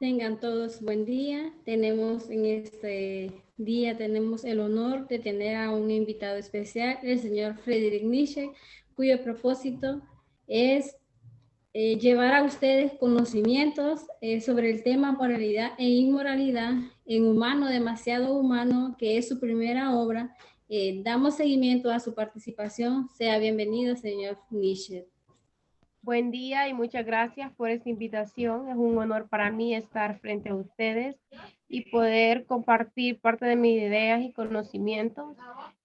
Tengan todos buen día. Tenemos en este día tenemos el honor de tener a un invitado especial, el señor Friedrich Nietzsche, cuyo propósito es llevar a ustedes conocimientos sobre el tema moralidad e inmoralidad en Humano, demasiado humano, que es su primera obra. Damos seguimiento a su participación. Sea bienvenido, señor Nietzsche. Buen día y muchas gracias por esta invitación. Es un honor para mí estar frente a ustedes y poder compartir parte de mis ideas y conocimientos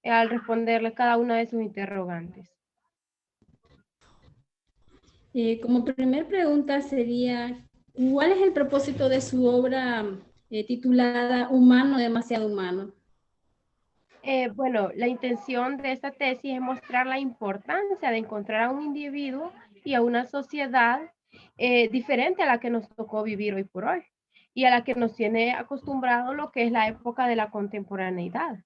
al responderle cada una de sus interrogantes. Como primer pregunta sería, ¿cuál es el propósito de su obra titulada Humano, demasiado humano? Bueno, la intención de esta tesis es mostrar la importancia de encontrar a un individuo y a una sociedad diferente a la que nos tocó vivir hoy por hoy y a la que nos tiene acostumbrado lo que es la época de la contemporaneidad.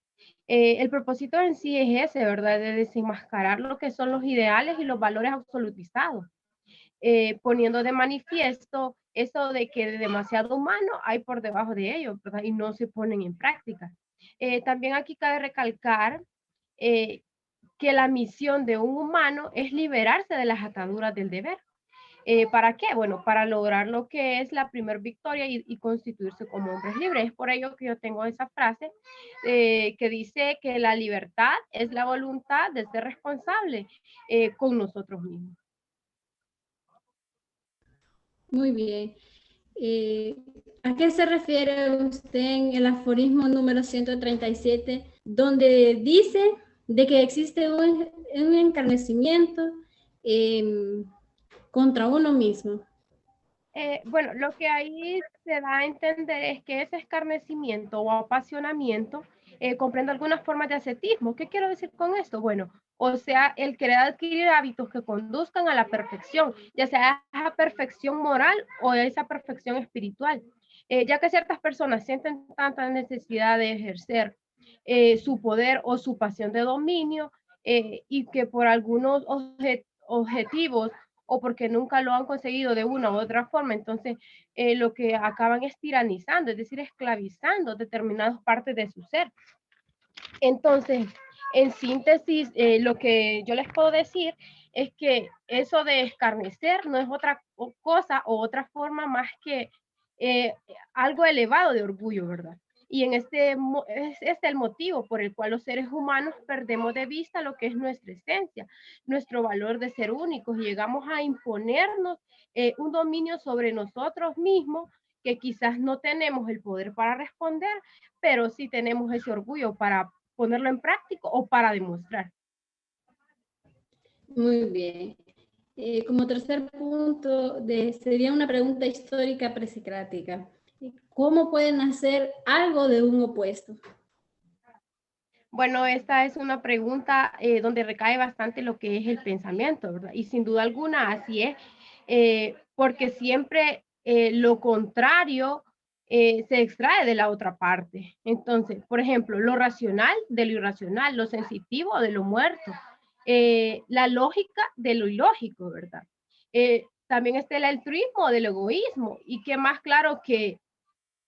El propósito en sí es ese, ¿verdad? De desenmascarar lo que son los ideales y los valores absolutizados, poniendo de manifiesto eso de que de demasiado humano hay por debajo de ellos, ¿verdad? Y no se ponen en práctica. También aquí cabe recalcar eh, que la misión de un humano es liberarse de las ataduras del deber. ¿Para qué? Bueno, para lograr lo que es la primer victoria y constituirse como hombres libres. Es por ello que yo tengo esa frase que dice que la libertad es la voluntad de ser responsable con nosotros mismos. Muy bien. ¿A qué se refiere usted en el aforismo número 137, donde dice de que existe un encarnecimiento contra uno mismo? Bueno, lo que ahí se da a entender es que ese escarnecimiento o apasionamiento comprende algunas formas de ascetismo. ¿Qué quiero decir con esto? Bueno, o sea, el querer adquirir hábitos que conduzcan a la perfección, ya sea esa perfección moral o esa perfección espiritual, ya que ciertas personas sienten tanta necesidad de ejercer su poder o su pasión de dominio y que por algunos objetivos o porque nunca lo han conseguido de una u otra forma, entonces lo que acaban es tiranizando, es decir, esclavizando determinadas partes de su ser. Entonces, en síntesis, lo que yo les puedo decir es que eso de escarnecer no es otra cosa o otra forma más que algo elevado de orgullo, ¿verdad? Y en es este el motivo por el cual los seres humanos perdemos de vista lo que es nuestra esencia, nuestro valor de ser únicos y llegamos a imponernos un dominio sobre nosotros mismos que quizás no tenemos el poder para responder, pero sí tenemos ese orgullo para ponerlo en práctica o para demostrar. Muy bien. Como tercer punto, sería una pregunta histórica presocrática. ¿Cómo pueden hacer algo de un opuesto? Bueno, esta es una pregunta donde recae bastante lo que es el pensamiento, ¿verdad? Y sin duda alguna así es, porque siempre lo contrario se extrae de la otra parte. Entonces, por ejemplo, lo racional de lo irracional, lo sensitivo de lo muerto, la lógica de lo ilógico, ¿verdad? También está el altruismo del egoísmo. Y qué más claro que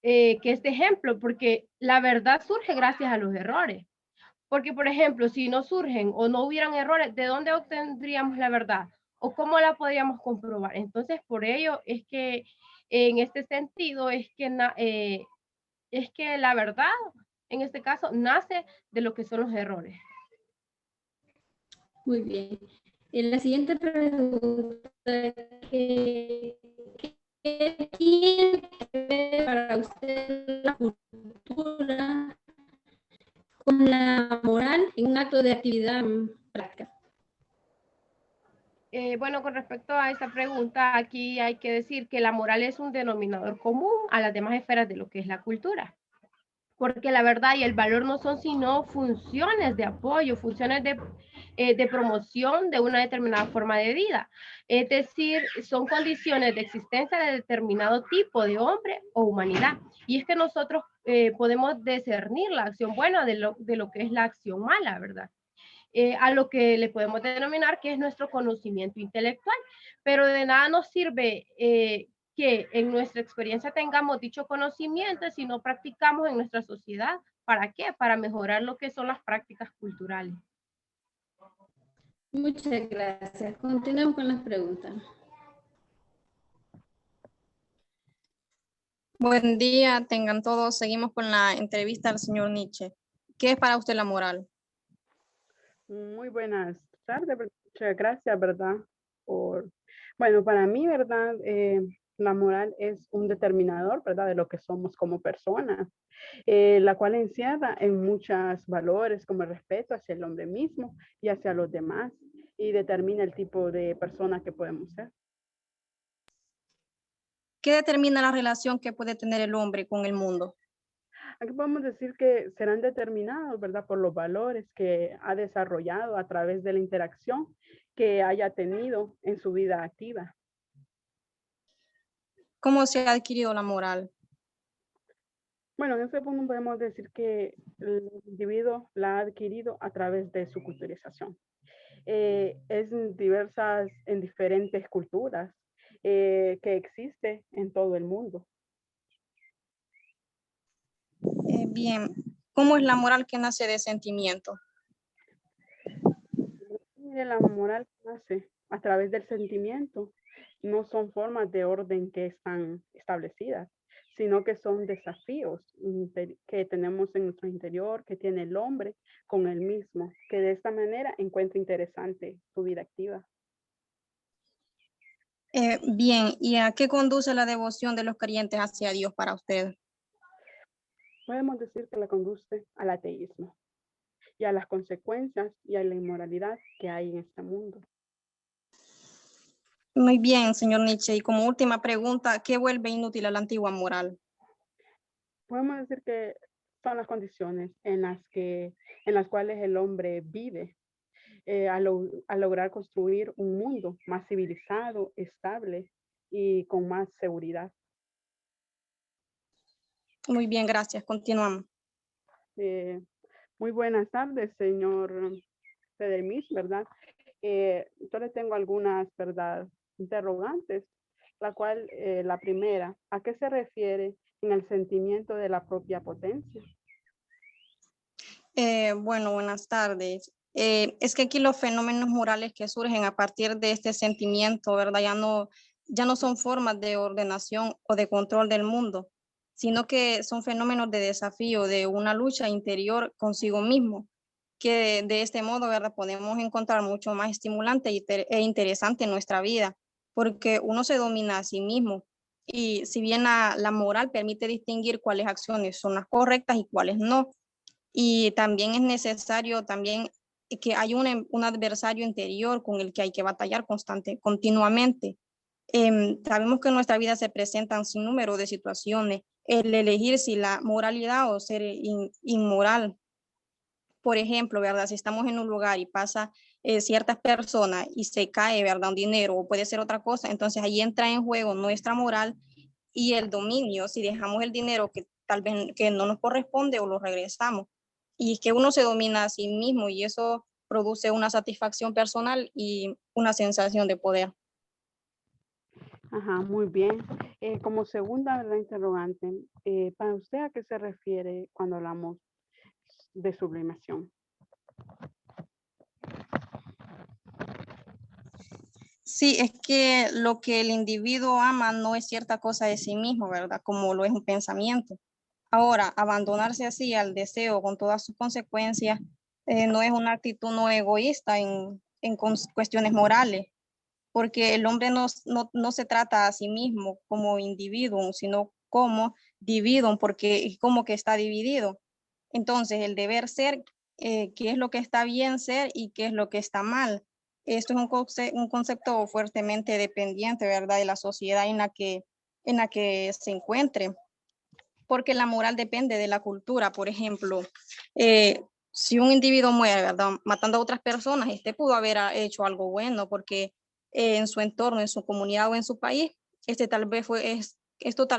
este ejemplo, porque la verdad surge gracias a los errores. Porque, por ejemplo, si no surgen o no hubieran errores, ¿de dónde obtendríamos la verdad? ¿O cómo la podríamos comprobar? Entonces, por ello es que en este sentido es que la verdad, en este caso, nace de lo que son los errores. Muy bien. En la siguiente pregunta, ¿qué tiene que ver para usted la cultura con la moral en un acto de actividad práctica? Bueno, con respecto a esta pregunta, aquí hay que decir que la moral es un denominador común a las demás esferas de lo que es la cultura. porque la verdad y el valor no son sino funciones de apoyo, funciones de promoción de una determinada forma de vida. Es decir, son condiciones de existencia de determinado tipo de hombre o humanidad. Y es que nosotros podemos discernir la acción buena de lo que es la acción mala, ¿verdad? A lo que le podemos denominar que es nuestro conocimiento intelectual. Pero de nada nos sirve que en nuestra experiencia tengamos dicho conocimiento si no practicamos en nuestra sociedad. ¿Para qué? Para mejorar lo que son las prácticas culturales. Muchas gracias. Continuamos con las preguntas. Buen día, tengan todos. Seguimos con la entrevista al señor Nietzsche. ¿Qué es para usted la moral? Muy buenas tardes, muchas gracias, ¿verdad? Bueno, para mí, ¿verdad? La moral es un determinador, ¿verdad? De lo que somos como personas, la cual encierra en muchos valores como el respeto hacia el hombre mismo y hacia los demás y determina el tipo de persona que podemos ser. ¿Qué determina la relación que puede tener el hombre con el mundo? Aquí podemos decir que serán determinados, ¿verdad? Por los valores que ha desarrollado a través de la interacción que haya tenido en su vida activa. ¿Cómo se ha adquirido la moral? Bueno, en ese punto podemos decir que el individuo la ha adquirido a través de su culturización. Es en diferentes culturas que existe en todo el mundo. Bien, ¿cómo es la moral que nace de sentimiento? La moral nace a través del sentimiento. No son formas de orden que están establecidas, sino que son desafíos que tenemos en nuestro interior, que tiene el hombre con él mismo, que de esta manera encuentra interesante su vida activa. Bien, ¿y a qué conduce la devoción de los creyentes hacia Dios para usted? Podemos decir que la conduce al ateísmo y a las consecuencias y a la inmoralidad que hay en este mundo. Muy bien, señor Nietzsche. Y como última pregunta, ¿qué vuelve inútil a la antigua moral? Podemos decir que son las condiciones en las cuales el hombre vive a lograr construir un mundo más civilizado, estable y con más seguridad. Muy bien, gracias. Continuamos. Muy buenas tardes, señor Federmis, ¿verdad? Yo le tengo algunas, ¿verdad?, interrogantes, la primera, ¿a qué se refiere en el sentimiento de la propia potencia? Bueno, buenas tardes. Es que aquí los fenómenos morales que surgen a partir de este sentimiento, ¿verdad? Ya no son formas de ordenación o de control del mundo, sino que son fenómenos de desafío, de una lucha interior consigo mismo, que de este modo, ¿verdad? Podemos encontrar mucho más estimulante e interesante en nuestra vida, porque uno se domina a sí mismo. Y si bien la moral permite distinguir cuáles acciones son las correctas y cuáles no, y también es necesario también que hay un adversario interior con el que hay que batallar continuamente. Sabemos que en nuestra vida se presentan sin número de situaciones, el elegir si la moralidad o ser inmoral. Por ejemplo, ¿verdad? Si estamos en un lugar y pasa ciertas personas y se cae, ¿verdad? Un dinero o puede ser otra cosa, entonces ahí entra en juego nuestra moral y el dominio, si dejamos el dinero que tal vez que no nos corresponde o lo regresamos. Y es que uno se domina a sí mismo y eso produce una satisfacción personal y una sensación de poder. Ajá, muy bien. Como segunda, ¿verdad?, interrogante, ¿para usted a qué se refiere cuando hablamos de sublimación? Sí, es que lo que el individuo ama no es cierta cosa de sí mismo, ¿verdad? Como lo es un pensamiento. Ahora, abandonarse así al deseo con todas sus consecuencias no es una actitud no egoísta en cuestiones morales, porque el hombre no se trata a sí mismo como individuo, sino como dividuo, porque es como que está dividido. Entonces, el deber ser, qué es lo que está bien ser y qué es lo que está mal. Esto es un concepto fuertemente dependiente, ¿verdad?, de la sociedad en la que se encuentre. porque la moral depende de la cultura. Por ejemplo, si un individuo muere, ¿verdad?, matando a otras personas, este pudo haber hecho algo bueno porque en su entorno, en su comunidad o en su país, esto tal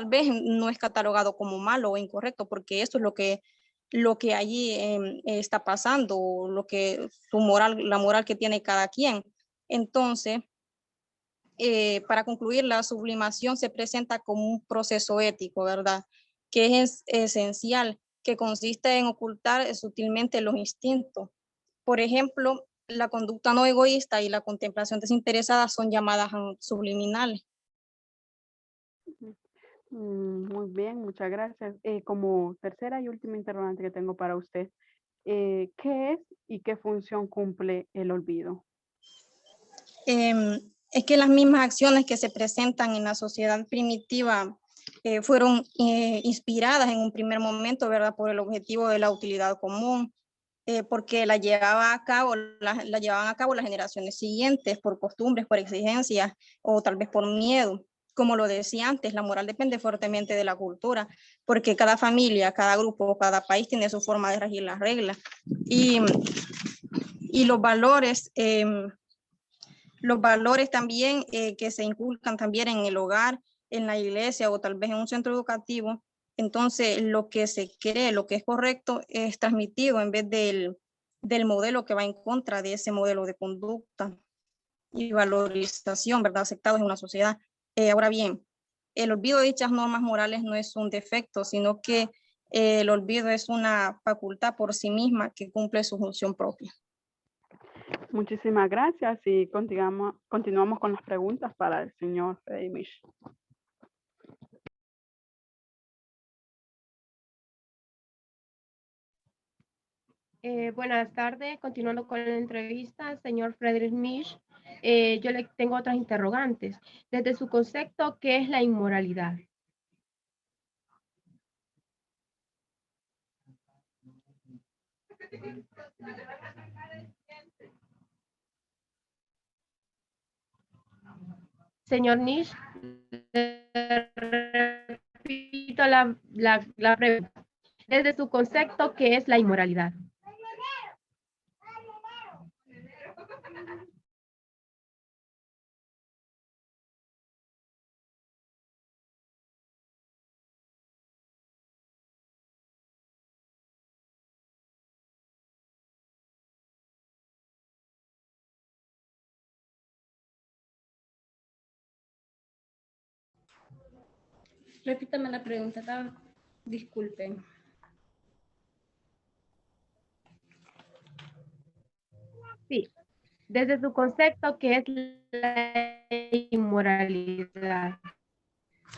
vez no es catalogado como malo o incorrecto, porque esto es lo que allí está pasando, la moral que tiene cada quien. Entonces, para concluir, la sublimación se presenta como un proceso ético, ¿verdad?, que es esencial, que consiste en ocultar sutilmente los instintos. Por ejemplo, la conducta no egoísta y la contemplación desinteresada son llamadas subliminales. Muy bien, muchas gracias. Como tercera y última interrogante que tengo para usted, ¿qué es y qué función cumple el olvido? Es que las mismas acciones que se presentan en la sociedad primitiva fueron inspiradas en un primer momento, ¿verdad?, por el objetivo de la utilidad común, porque la llevaban a cabo las generaciones siguientes por costumbres, por exigencias o tal vez por miedo. Como lo decía antes, la moral depende fuertemente de la cultura, porque cada familia, cada grupo, cada país tiene su forma de regir las reglas. Y los valores también que se inculcan también en el hogar, en la iglesia o tal vez en un centro educativo. Entonces, lo que se cree, lo que es correcto, es transmitido en vez del modelo que va en contra de ese modelo de conducta y valorización, ¿verdad?, aceptados en una sociedad. Ahora bien, el olvido de dichas normas morales no es un defecto, sino que el olvido es una facultad por sí misma que cumple su función propia. Muchísimas gracias y continuamos con las preguntas para el señor Mish. Buenas tardes, continuando con la entrevista, señor Friedrich Misch, yo le tengo otras interrogantes. Desde su concepto, ¿qué es la inmoralidad? Señor Nish, repito la pregunta. Desde su concepto, ¿qué es la inmoralidad? Repítame la pregunta, disculpen. Sí, desde su concepto, ¿qué es la inmoralidad?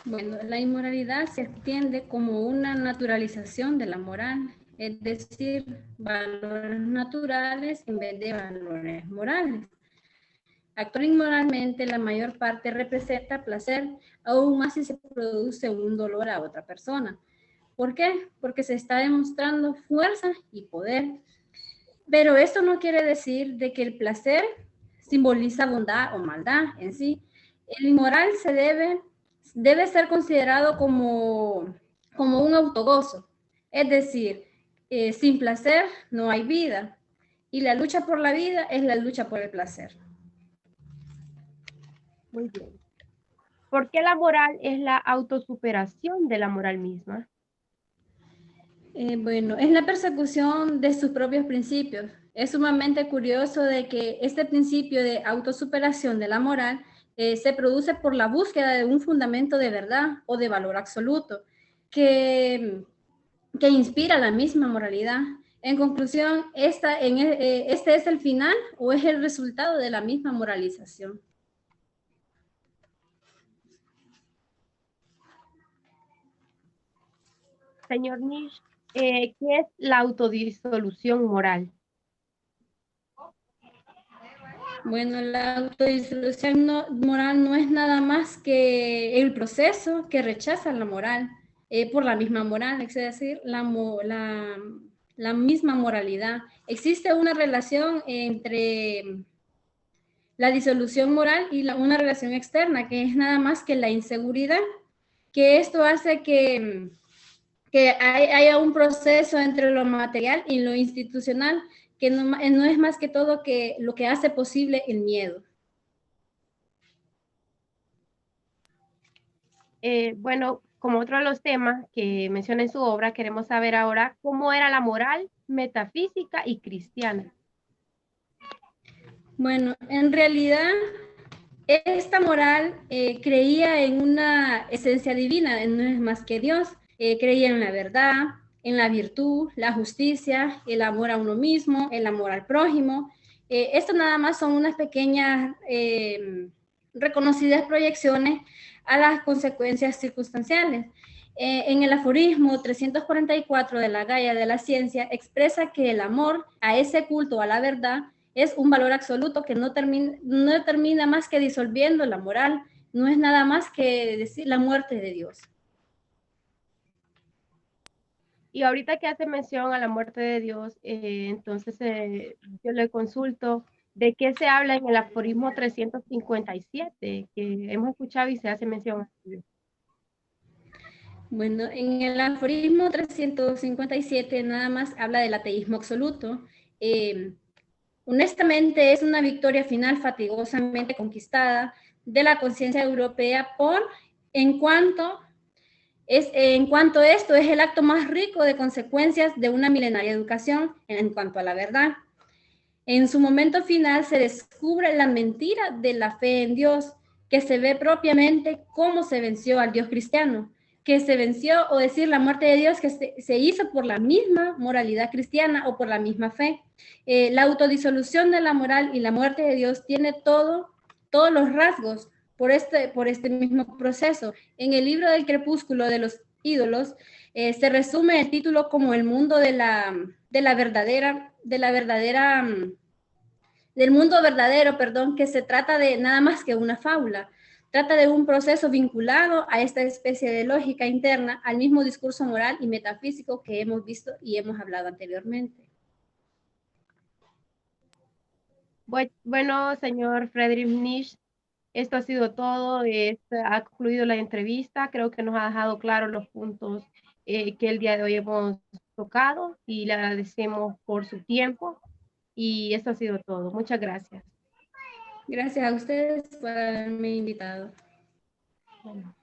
Bueno, la inmoralidad se entiende como una naturalización de la moral, es decir, valores naturales en vez de valores morales. Actuar inmoralmente la mayor parte representa placer, aún más si se produce un dolor a otra persona. ¿Por qué? Porque se está demostrando fuerza y poder. Pero esto no quiere decir de que el placer simboliza bondad o maldad en sí. El inmoral debe ser considerado como un autogozo. Es decir, sin placer no hay vida. Y la lucha por la vida es la lucha por el placer. Muy bien. ¿Por qué la moral es la autosuperación de la moral misma? Bueno, es la persecución de sus propios principios. Es sumamente curioso de que este principio de autosuperación de la moral se produce por la búsqueda de un fundamento de verdad o de valor absoluto que inspira la misma moralidad. En conclusión, este es el final o es el resultado de la misma moralización. Señor Nish, ¿qué es la autodisolución moral? Bueno, la autodisolución moral no es nada más que el proceso que rechaza la moral por la misma moral, es decir, la misma moralidad. Existe una relación entre la disolución moral y una relación externa, que es nada más que la inseguridad, que esto hace que que haya un proceso entre lo material y lo institucional, que no es más que todo que lo que hace posible el miedo. Bueno, como otro de los temas que menciona en su obra, queremos saber ahora cómo era la moral metafísica y cristiana. Bueno, en realidad esta moral creía en una esencia divina, no es más que Dios. Creía en la verdad, en la virtud, la justicia, el amor a uno mismo, el amor al prójimo. Esto nada más son unas pequeñas reconocidas proyecciones a las consecuencias circunstanciales. En el aforismo 344 de la Gaia de la Ciencia expresa que el amor a ese culto a la verdad es un valor absoluto que no termina más que disolviendo la moral, no es nada más que decir la muerte de Dios. Y ahorita que hace mención a la muerte de Dios, entonces yo le consulto de qué se habla en el aforismo 357, que hemos escuchado y se hace mención a Dios. Bueno, en el aforismo 357 nada más habla del ateísmo absoluto. Honestamente es una victoria final fatigosamente conquistada de la conciencia europea en cuanto esto es el acto más rico de consecuencias de una milenaria educación en cuanto a la verdad. En su momento final se descubre la mentira de la fe en Dios, que se ve propiamente cómo se venció al Dios cristiano, que se venció, o decir la muerte de Dios, que se hizo por la misma moralidad cristiana o por la misma fe. La autodisolución de la moral y la muerte de Dios tiene todos los rasgos por este mismo proceso. En el libro del crepúsculo de los ídolos se resume el título como el mundo del mundo verdadero, perdón, que se trata de nada más que una fábula. Trata de un proceso vinculado a esta especie de lógica interna, al mismo discurso moral y metafísico que hemos visto y hemos hablado anteriormente. Bueno, señor Friedrich Nietzsche, esto ha sido todo. Ha concluido la entrevista. Creo que nos ha dejado claros los puntos que el día de hoy hemos tocado y le agradecemos por su tiempo. Y esto ha sido todo. Muchas gracias. Gracias a ustedes por haberme invitado. Bueno.